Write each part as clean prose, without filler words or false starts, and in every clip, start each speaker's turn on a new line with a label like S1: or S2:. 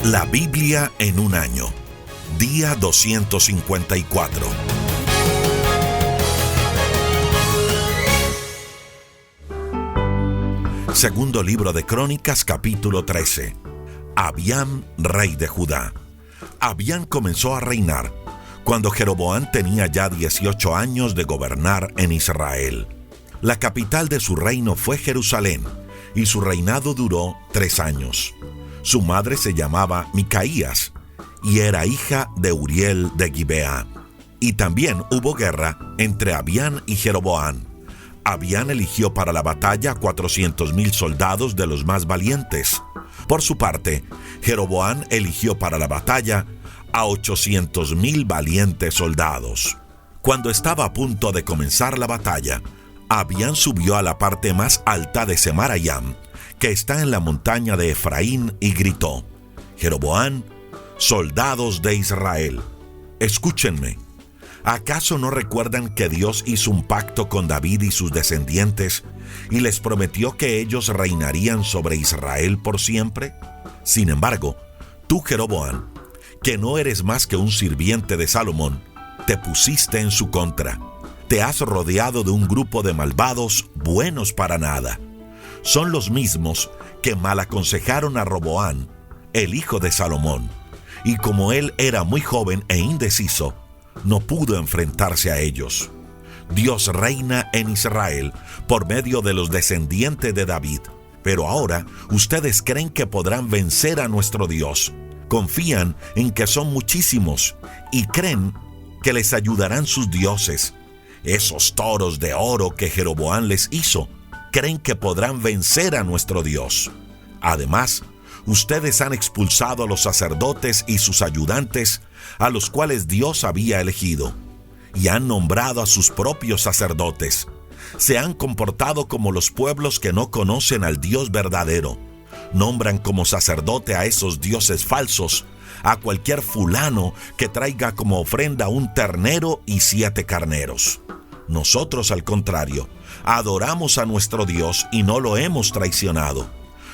S1: La Biblia en un año. Día 254. Segundo libro de Crónicas, capítulo 13. Abián, rey de Judá. Abián comenzó a reinar cuando Jeroboam tenía ya 18 años de gobernar en Israel. La capital de su reino fue Jerusalén, y su reinado duró 3 años. Su madre se llamaba Micaías, y era hija de Uriel de Gibea. Y también hubo guerra entre Abián y Jeroboam. Abián eligió para la batalla 400,000 soldados de los más valientes. Por su parte, Jeroboam eligió para la batalla a 800,000 valientes soldados. Cuando estaba a punto de comenzar la batalla, Abián subió a la parte más alta de Semarayam, que está en la montaña de Efraín, y gritó: Jeroboam, soldados de Israel, escúchenme. ¿Acaso no recuerdan que Dios hizo un pacto con David y sus descendientes y les prometió que ellos reinarían sobre Israel por siempre? Sin embargo, tú, Jeroboam, que no eres más que un sirviente de Salomón, te pusiste en su contra. Te has rodeado de un grupo de malvados buenos para nada. Son los mismos que mal aconsejaron a Roboam, el hijo de Salomón, y como él era muy joven e indeciso, no pudo enfrentarse a ellos. Dios reina en Israel por medio de los descendientes de David, pero ahora ustedes creen que podrán vencer a nuestro Dios. Confían en que son muchísimos y creen que les ayudarán sus dioses. Esos toros de oro que Jeroboam les hizo, creen que podrán vencer a nuestro Dios. Además, ustedes han expulsado a los sacerdotes y sus ayudantes, a los cuales Dios había elegido, y han nombrado a sus propios sacerdotes. Se han comportado como los pueblos que no conocen al Dios verdadero. Nombran como sacerdote a esos dioses falsos, a cualquier fulano que traiga como ofrenda un ternero y 7 carneros. Nosotros, al contrario, adoramos a nuestro Dios y no lo hemos traicionado.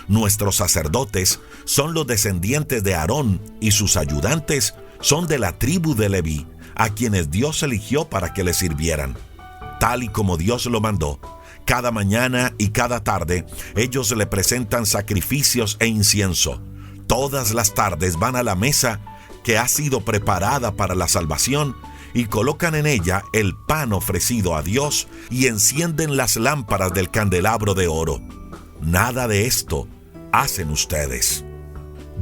S1: Nuestros sacerdotes son los descendientes de Aarón y sus ayudantes son de la tribu de Leví, a quienes Dios eligió para que le sirvieran. Tal y como Dios lo mandó, cada mañana y cada tarde ellos le presentan sacrificios e incienso. Todas las tardes van a la mesa que ha sido preparada para la salvación y colocan en ella el pan ofrecido a Dios y encienden las lámparas del candelabro de oro. Nada de esto hacen ustedes.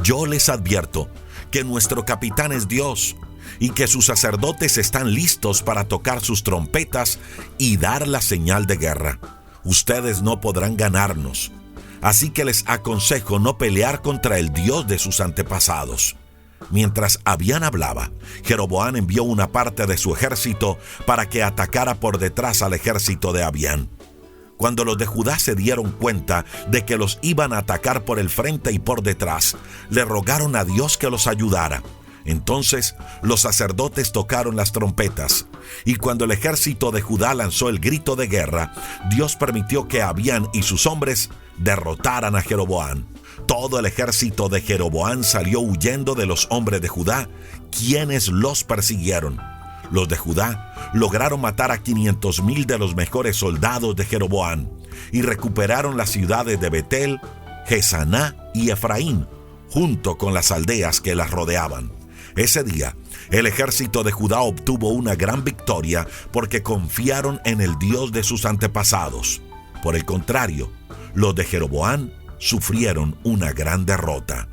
S1: Yo les advierto que nuestro capitán es Dios y que sus sacerdotes están listos para tocar sus trompetas y dar la señal de guerra. Ustedes no podrán ganarnos, así que les aconsejo no pelear contra el Dios de sus antepasados. Mientras Abián hablaba, Jeroboam envió una parte de su ejército para que atacara por detrás al ejército de Abián. Cuando los de Judá se dieron cuenta de que los iban a atacar por el frente y por detrás, le rogaron a Dios que los ayudara. Entonces los sacerdotes tocaron las trompetas, y cuando el ejército de Judá lanzó el grito de guerra, Dios permitió que Abián y sus hombres derrotaran a Jeroboam. Todo el ejército de Jeroboam salió huyendo de los hombres de Judá, quienes los persiguieron. Los de Judá lograron matar a 500,000 de los mejores soldados de Jeroboam y recuperaron las ciudades de Betel, Jesaná y Efraín, junto con las aldeas que las rodeaban. Ese día, el ejército de Judá obtuvo una gran victoria porque confiaron en el Dios de sus antepasados. Por el contrario, los de Jeroboam sufrieron una gran derrota.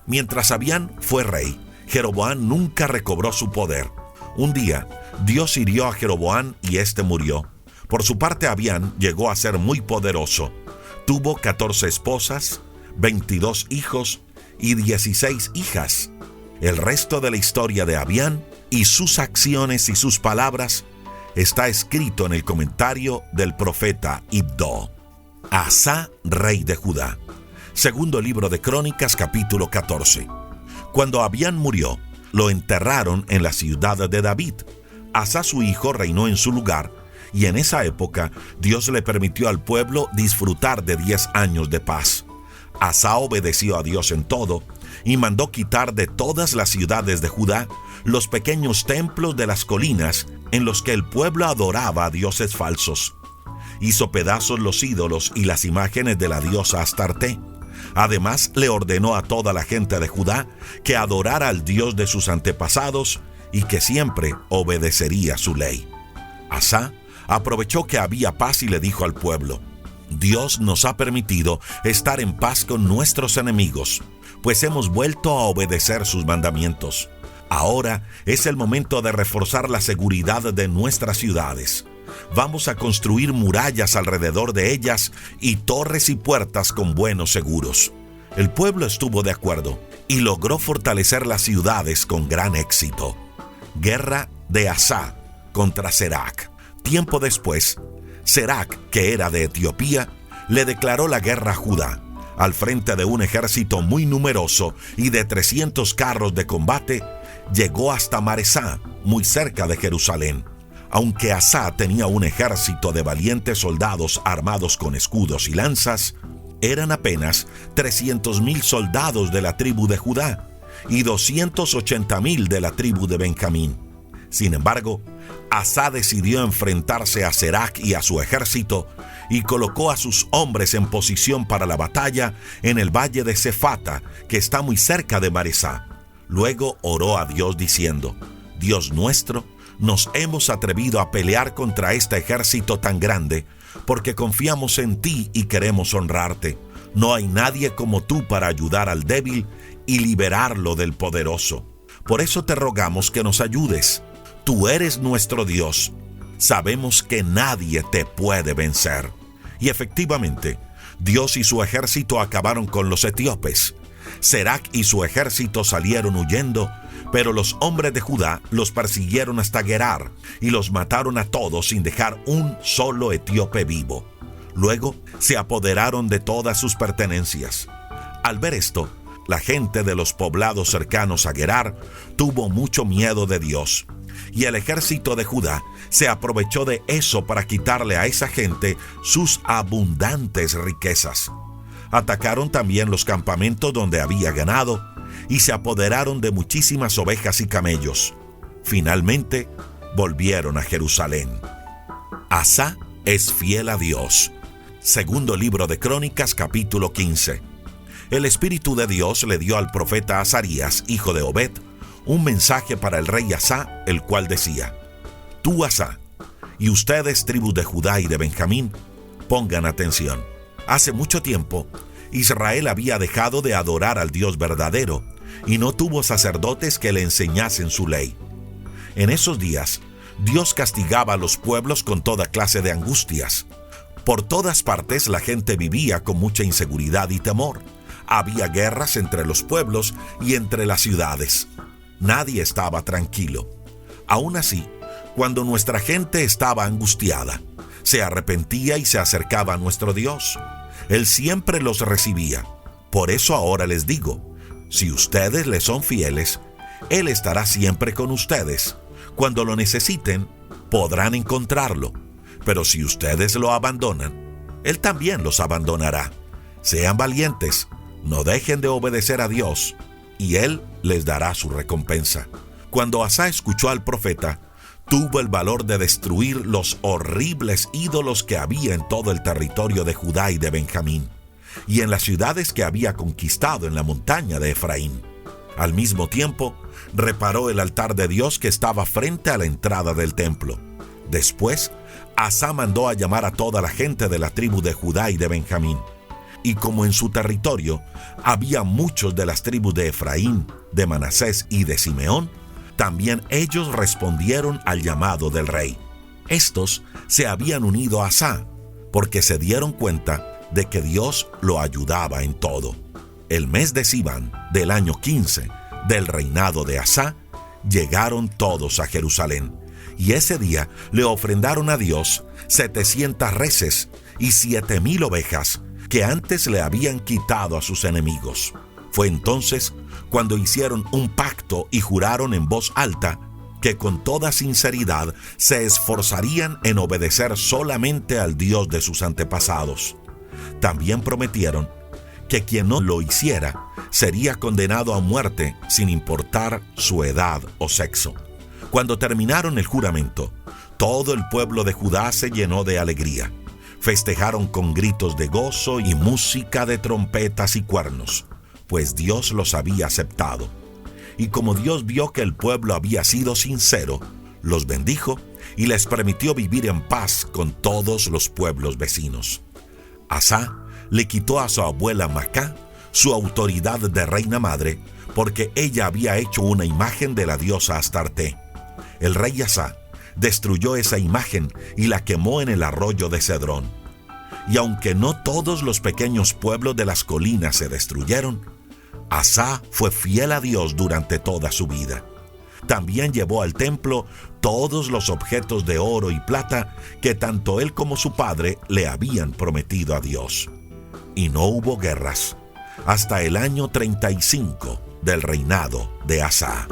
S1: Mientras Abián fue rey, Jeroboam nunca recobró su poder. Un día, Dios hirió a Jeroboam y éste murió. Por su parte, Abián llegó a ser muy poderoso. Tuvo 14 esposas, 22 hijos y 16 hijas. El resto de la historia de Abián y sus acciones y sus palabras está escrito en el comentario del profeta Iddo. Asa, rey de Judá. Segundo libro de Crónicas, capítulo 14. Cuando Abián murió, lo enterraron en la ciudad de David. Asa, su hijo, reinó en su lugar, y en esa época Dios le permitió al pueblo disfrutar de 10 años de paz. Asa obedeció a Dios en todo, y mandó quitar de todas las ciudades de Judá los pequeños templos de las colinas en los que el pueblo adoraba a dioses falsos. Hizo pedazos los ídolos y las imágenes de la diosa Astarte. Además, le ordenó a toda la gente de Judá que adorara al Dios de sus antepasados y que siempre obedecería su ley. Asa aprovechó que había paz y le dijo al pueblo: Dios nos ha permitido estar en paz con nuestros enemigos, pues hemos vuelto a obedecer sus mandamientos. Ahora es el momento de reforzar la seguridad de nuestras ciudades. Vamos a construir murallas alrededor de ellas y torres y puertas con buenos seguros. El pueblo estuvo de acuerdo y logró fortalecer las ciudades con gran éxito. Guerra de Asa contra Serac. Tiempo después, Serac, que era de Etiopía, le declaró la guerra a Judá. Al frente de un ejército muy numeroso y de 300 carros de combate, llegó hasta Maresá, muy cerca de Jerusalén. Aunque Asa tenía un ejército de valientes soldados armados con escudos y lanzas, eran apenas 300,000 soldados de la tribu de Judá y 280,000 de la tribu de Benjamín. Sin embargo, Asa decidió enfrentarse a Serac y a su ejército y colocó a sus hombres en posición para la batalla en el valle de Cefata, que está muy cerca de Maresá. Luego oró a Dios diciendo: Dios nuestro, nos hemos atrevido a pelear contra este ejército tan grande, porque confiamos en ti y queremos honrarte. No hay nadie como tú para ayudar al débil y liberarlo del poderoso. Por eso te rogamos que nos ayudes. Tú eres nuestro Dios. Sabemos que nadie te puede vencer. Y efectivamente, Dios y su ejército acabaron con los etíopes. Serac y su ejército salieron huyendo, pero los hombres de Judá los persiguieron hasta Gerar y los mataron a todos sin dejar un solo etíope vivo. Luego se apoderaron de todas sus pertenencias. Al ver esto, la gente de los poblados cercanos a Gerar tuvo mucho miedo de Dios, y el ejército de Judá se aprovechó de eso para quitarle a esa gente sus abundantes riquezas. Atacaron también los campamentos donde había ganado y se apoderaron de muchísimas ovejas y camellos. Finalmente, volvieron a Jerusalén. Asa es fiel a Dios. Segundo libro de Crónicas, capítulo 15. El Espíritu de Dios le dio al profeta Azarías, hijo de Obed, un mensaje para el rey Asa, el cual decía: Tú, Asa, y ustedes, tribus de Judá y de Benjamín, pongan atención. Hace mucho tiempo, Israel había dejado de adorar al Dios verdadero y no tuvo sacerdotes que le enseñasen su ley. En esos días, Dios castigaba a los pueblos con toda clase de angustias. Por todas partes la gente vivía con mucha inseguridad y temor. Había guerras entre los pueblos y entre las ciudades. Nadie estaba tranquilo. Aún así, cuando nuestra gente estaba angustiada, se arrepentía y se acercaba a nuestro Dios. Él siempre los recibía. Por eso ahora les digo, si ustedes le son fieles, Él estará siempre con ustedes. Cuando lo necesiten, podrán encontrarlo. Pero si ustedes lo abandonan, Él también los abandonará. Sean valientes, no dejen de obedecer a Dios, y Él les dará su recompensa. Cuando Asa escuchó al profeta, tuvo el valor de destruir los horribles ídolos que había en todo el territorio de Judá y de Benjamín, y en las ciudades que había conquistado en la montaña de Efraín. Al mismo tiempo, reparó el altar de Dios que estaba frente a la entrada del templo. Después, Asa mandó a llamar a toda la gente de la tribu de Judá y de Benjamín. Y como en su territorio había muchos de las tribus de Efraín, de Manasés y de Simeón, también ellos respondieron al llamado del rey. Estos se habían unido a Asa, porque se dieron cuenta de que Dios lo ayudaba en todo. El mes de Sivan, del año 15 del reinado de Asa, llegaron todos a Jerusalén, y ese día le ofrendaron a Dios 700 reses y 7,000 ovejas, que antes le habían quitado a sus enemigos. Fue entonces cuando hicieron un pacto y juraron en voz alta que con toda sinceridad se esforzarían en obedecer solamente al Dios de sus antepasados. También prometieron que quien no lo hiciera sería condenado a muerte sin importar su edad o sexo. Cuando terminaron el juramento, todo el pueblo de Judá se llenó de alegría. Festejaron con gritos de gozo y música de trompetas y cuernos, pues Dios los había aceptado. Y como Dios vio que el pueblo había sido sincero, los bendijo y les permitió vivir en paz con todos los pueblos vecinos. Asa le quitó a su abuela Macá su autoridad de reina madre, porque ella había hecho una imagen de la diosa Astarte. El rey Asa destruyó esa imagen y la quemó en el arroyo de Cedrón. Y aunque no todos los pequeños pueblos de las colinas se destruyeron, Asa fue fiel a Dios durante toda su vida. También llevó al templo todos los objetos de oro y plata que tanto él como su padre le habían prometido a Dios. Y no hubo guerras hasta el año 35 del reinado de Asa.